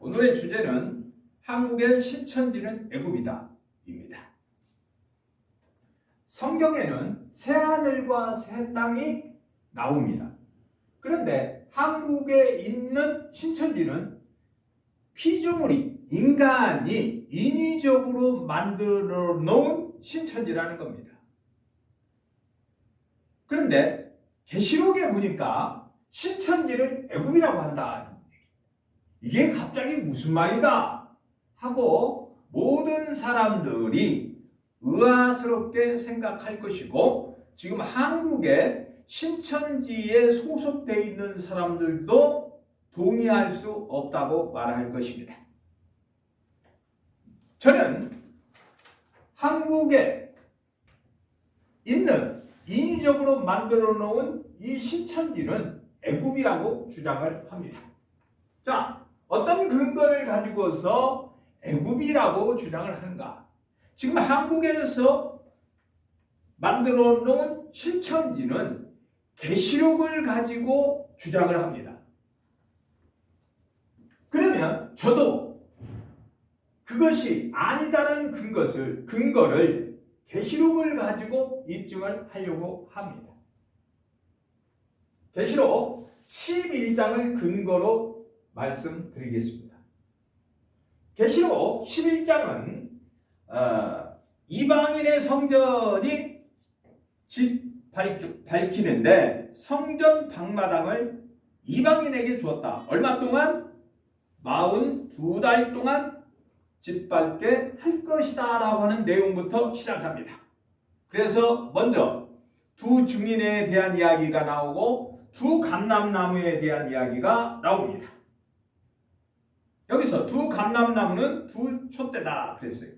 오늘의 주제는 한국의 신천지는 애굽이다 입니다. 성경에는 새하늘과 새 땅이 나옵니다. 그런데 한국에 있는 신천지는 피조물이, 인간이 인위적으로 만들어 놓은 신천지라는 겁니다. 그런데 계시록에 보니까 신천지를 애굽이라고 한다. 이게 갑자기 무슨 말인가 하고 모든 사람들이 의아스럽게 생각할 것이고, 지금 한국에 신천지에 소속되어 있는 사람들도 동의할 수 없다고 말할 것입니다. 저는 한국에 있는 인위적으로 만들어 놓은 이 신천지는 애굽이라고 주장을 합니다. 자, 어떤 근거를 가지고서 애굽이라고 주장을 하는가? 지금 한국에서 만들어 놓은 신천지는 계시록을 가지고 주장을 합니다. 그러면 저도 그것이 아니다는 근거를 계시록을 가지고 입증을 하려고 합니다. 계시록 11장을 근거로 말씀드리겠습니다. 계시록 11장은 이방인의 성전이 밝히는데 성전 방마당을 이방인에게 주었다. 얼마 동안? 42달 동안 짓밟게 할 것이다 라고 하는 내용부터 시작합니다. 그래서 먼저 두 증인에 대한 이야기가 나오고 두 감람나무에 대한 이야기가 나옵니다. 여기서 두 감람나무는 두 촛대다 그랬어요.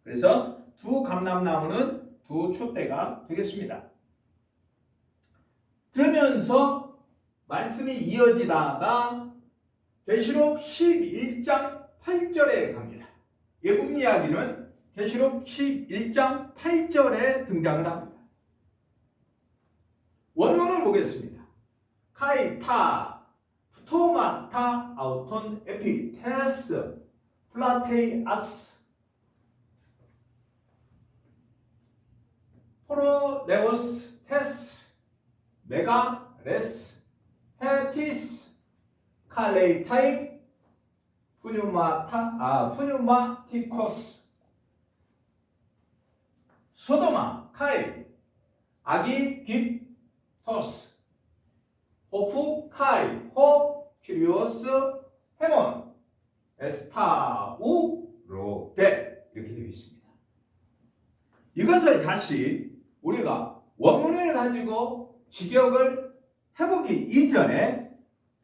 그래서 두 감람나무는 두 촛대가 되겠습니다. 그러면서 말씀이 이어지다가 계시록 11장 8절에 갑니다. 애굽 이야기는 계시록 11장 8절에 등장을 합니다. 원문을 보겠습니다. 카이타 프토마타 아우톤 에피테스 플라테이아스 포로네오스 테스 메가레스 헤티스 칼레이타이 푸뉴마티코스 소도마 카이 아기깃토스 호프 카이 호 큐리오스 헤몬 에스타우 로데 이렇게 되어 있습니다. 이것을 다시 우리가 원문을 가지고 직역을 해보기 이전에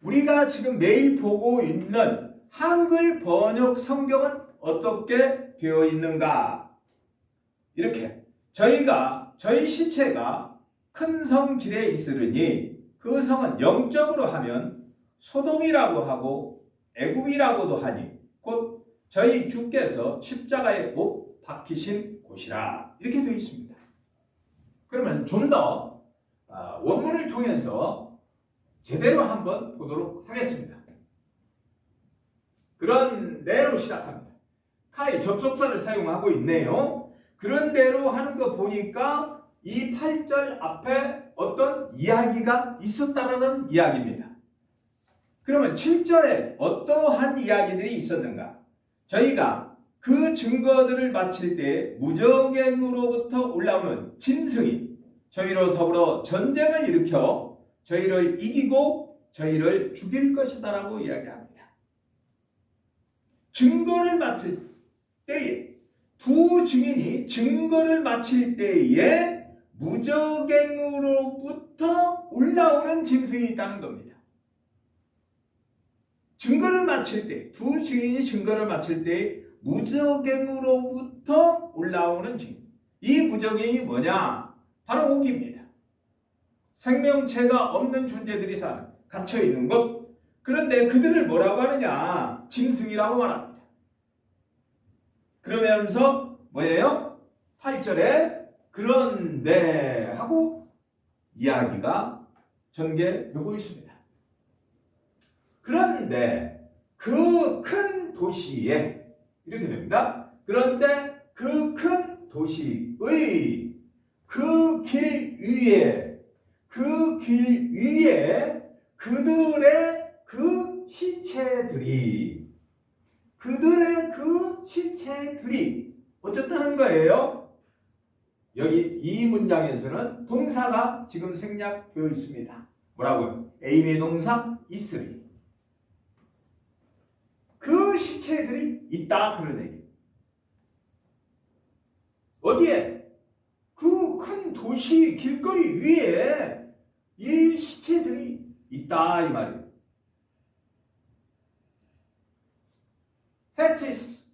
우리가 지금 매일 보고 있는 한글 번역 성경은 어떻게 되어 있는가? 이렇게 저희 시체가 큰 성 길에 있으리니 그 성은 영적으로 하면 소돔이라고 하고 애굽이라고도 하니 곧 저희 주께서 십자가에 못 박히신 곳이라 이렇게 되어 있습니다. 그러면 좀 더 원문을 통해서 제대로 한번 보도록 하겠습니다. 그런 대로 시작합니다. 카이 접속사를 사용하고 있네요. 그런 대로 하는 거 보니까 이 8절 앞에 어떤 이야기가 있었다라는 이야기입니다. 그러면 7절에 어떠한 이야기들이 있었는가? 저희가 그 증거들을 마칠 때 무정행으로부터 올라오는 짐승이 저희로 더불어 전쟁을 일으켜 저희를 이기고 저희를 죽일 것이다라고 이야기합니다. 증거를 마칠 때에 두 증인이 증거를 마칠 때에 무적행으로부터 올라오는 짐승이 있다는 겁니다. 증거를 마칠 때, 두 증인이 증거를 마칠 때 무적행으로부터 올라오는 증인. 이 무적행이 뭐냐? 바로 옥입니다. 생명체가 없는 존재들이 갇혀 있는 곳. 그런데 그들을 뭐라고 하느냐? 짐승이라고 말합니다. 그러면서 뭐예요? 8절에 그런데 하고 이야기가 전개되고 있습니다. 그런데 그 큰 큰 도시에 이렇게 됩니다. 그런데 그 큰 도시의 그 길 위에 그들의 그 시체들이 어떻다는 거예요? 여기 이 문장에서는 동사가 지금 생략되어 있습니다. 뭐라고요? A의 동사 있으리. 그 시체들이 있다 그런 얘기. 어디에? 그 큰 도시 길거리 위에 이 시체들이 있다 이 말이에요. 헤티스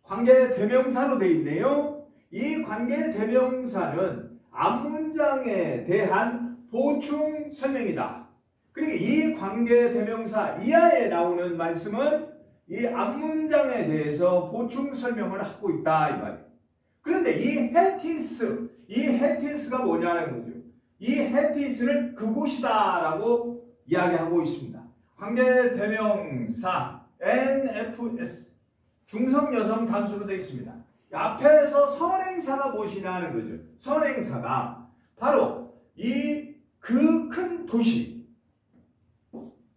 관계 대명사로 되어 있네요. 이 관계 대명사는 앞문장에 대한 보충 설명이다. 그리고 이 관계 대명사 이하에 나오는 말씀은 이 앞문장에 대해서 보충 설명을 하고 있다 이 말이에요. 그런데 이 헤티스가 뭐냐는 거죠. 이 헤티스를 그곳이다라고 이야기하고 있습니다. 관계 대명사 NFS 중성 여성 단수로 되어 있습니다. 앞에서 선행사가 무엇이냐는 거죠. 선행사가 바로 이 그 큰 도시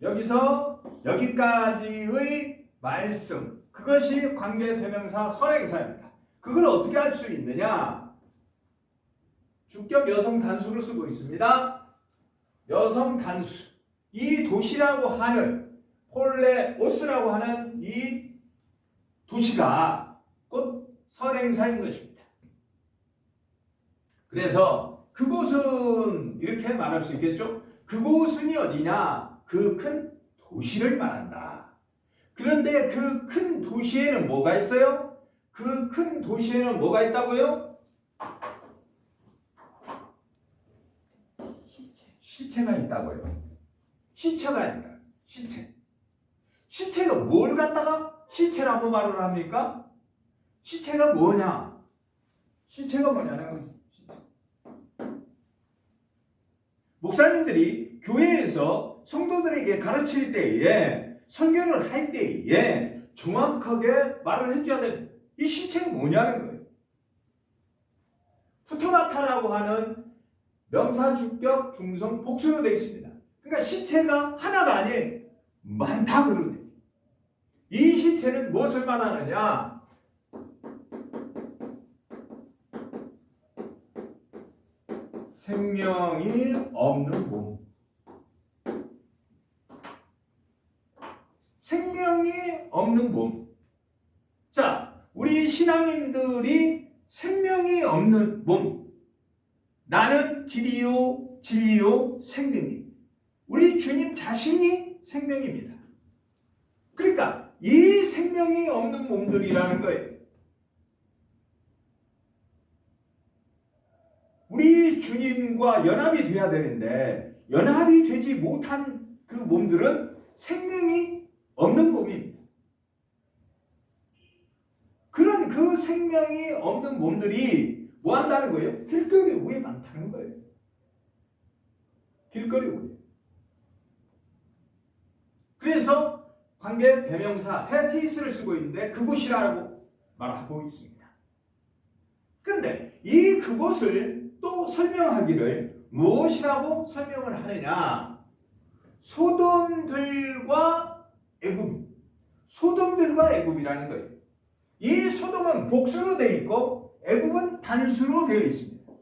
여기서 여기까지의 말씀 그것이 관계 대명사 선행사입니다. 그걸 어떻게 할 수 있느냐? 주격 여성 단수를 쓰고 있습니다. 여성 단수 이 도시라고 하는 폴레오스라고 하는 이 도시가 곧 선행사인 것입니다. 그래서 그곳은 이렇게 말할 수 있겠죠. 그곳은 어디냐? 그 큰 도시를 말한다. 그런데 그 큰 도시에는 뭐가 있어요? 그 큰 도시에는 뭐가 있다고요? 시체가 있다고요. 시체가 있다. 시체가 뭘 갖다가 시체라고 말을 합니까? 시체가 뭐냐? 시체가 뭐냐는 거죠. 목사님들이 교회에서 성도들에게 가르칠 때에 설교를 할 때에 정확하게 말을 해줘야 됩니다. 이 시체가 뭐냐는 거예요. 푸토나타라고 하는 명사, 주격, 중성, 복수로 되어 있습니다. 그러니까 시체가 하나가 아니에요. 많다 그러네. 이 시체는 무엇을 말하느냐? 생명이 없는 몸. 생명이 없는 몸. 자, 우리 신앙인들이 생명이 없는 몸. 나는 길이요, 진리요, 생명이. 우리 주님 자신이 생명입니다. 그러니까 이 생명이 없는 몸들이라는 거예요. 우리 주님과 연합이 돼야 되는데 연합이 되지 못한 그 몸들은 생명이 없는 몸입니다. 그런 그 생명이 없는 몸들이 뭐 한다는 거예요? 길거리 위에 많다는 거예요. 길거리 위에. 그래서 관계 대명사 헤티스를 쓰고 있는데 그곳이라고 말하고 있습니다. 그런데 이 그곳을 또 설명하기를 무엇이라고 설명을 하느냐? 소돔들과 애굽. 소돔들과 애굽이라는 거예요. 이 소돔은 복수로 되어 있고 애굽은 단수로 되어 있습니다.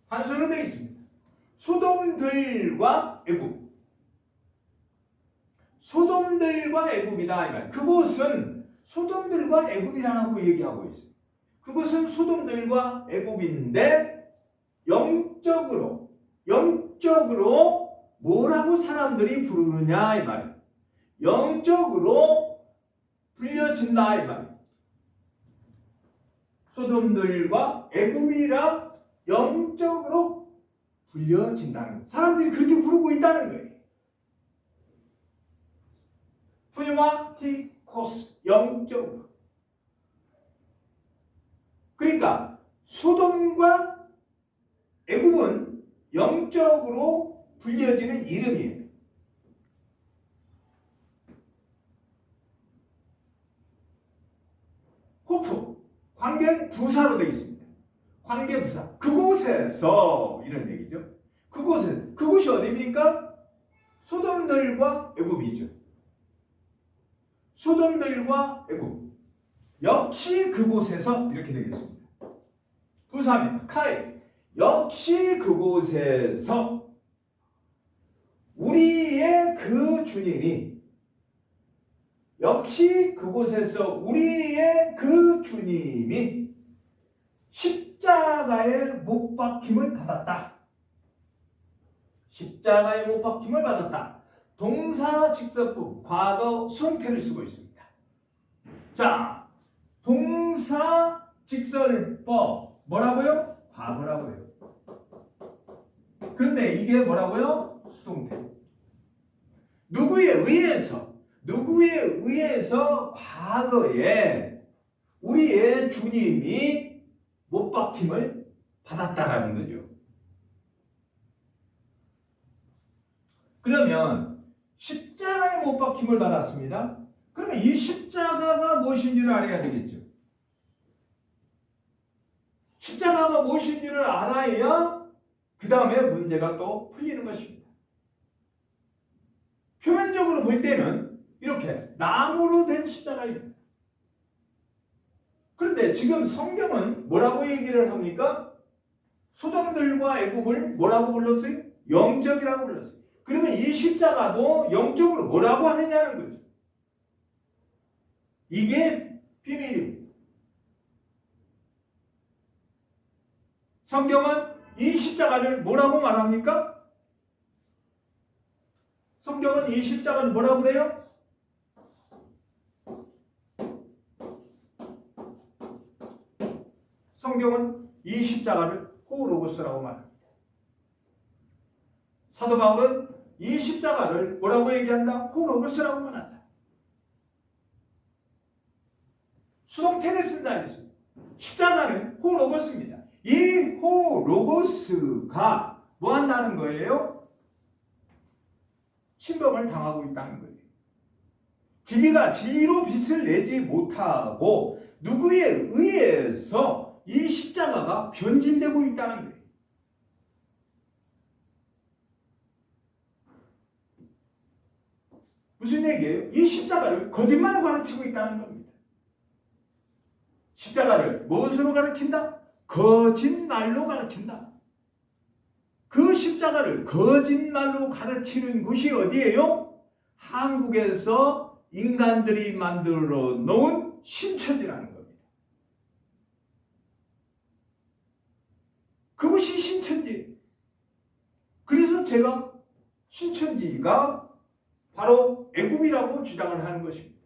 단수로 되어 있습니다. 소돔들과 애굽. 소돔들과 애굽이다. 그곳은 소돔들과 애굽이라고 얘기하고 있어요. 그것은 소돔들과 애굽인데 영적으로 뭐라고 사람들이 부르느냐 이 말이에요. 영적으로 불려진다 이 말이에요. 소돔들과 애굽이라 영적으로 불려진다는 거예요. 사람들이 그렇게 부르고 있다는 거예요. 푸뉴마티코스 영적으로. 그러니까 소돔과 애굽은 영적으로 불려지는 이름이에요. 호프, 관계 부사로 되어 있습니다. 관계 부사. 그곳에서 이런 얘기죠. 그곳이 어디입니까? 소돔들과 애굽이죠. 소돔들과 애굽. 역시 그곳에서 이렇게 되겠습니다. 부사입니다. 카이. 역시 그곳에서 우리의 그 주님이 역시 그곳에서 우리의 그 주님이 십자가에 못 박힘을 받았다. 십자가에 못 박힘을 받았다. 동사 직설법 과거 수동태를 쓰고 있습니다. 자, 동사 직설법 뭐라고요? 과거라고요. 그런데 이게 뭐라고요? 수동태. 누구에 의해서 과거에 우리의 주님이 못 박힘을 받았다라는 거죠. 그러면 십자가에 못 박힘을 받았습니다. 그러면 이 십자가가 무엇인지를 알아야 되겠죠. 십자가가 무엇인지를 알아야 그 다음에 문제가 또 풀리는 것입니다. 표면적으로 볼 때는 이렇게 나무로 된 십자가입니다. 그런데 지금 성경은 뭐라고 얘기를 합니까? 소돔들과 애굽을 뭐라고 불렀어요? 영적이라고 불렀어요. 그러면 이 십자가도 영적으로 뭐라고 하느냐는 거죠. 이게 비밀입니다. 성경은 이 십자가를 뭐라고 말합니까? 성경은 이 십자가를 뭐라고 그래요? 성경은 이 십자가를 호로고스라고 말합니다. 사도 바울은 이 십자가를 뭐라고 얘기한다? 호로고스라고 말한다. 수동태를 쓴다 했습니다. 십자가는 호로고스입니다. 이 호로고스가 뭐 한다는 거예요? 침범을 당하고 있다는 거예요. 진리가 진리로 빛을 내지 못하고 누구에 의해서 이 십자가가 변질되고 있다는 거예요. 무슨 얘기예요? 이 십자가를 거짓말로 가르치고 있다는 겁니다. 십자가를 무엇으로 가르친다? 거짓말로 가르친다. 그 십자가를 거짓말로 가르치는 곳이 어디예요? 한국에서 인간들이 만들어 놓은 신천지라는 겁니다. 그것이 신천지예요. 그래서 제가 신천지가 바로 애굽이라고 주장을 하는 것입니다.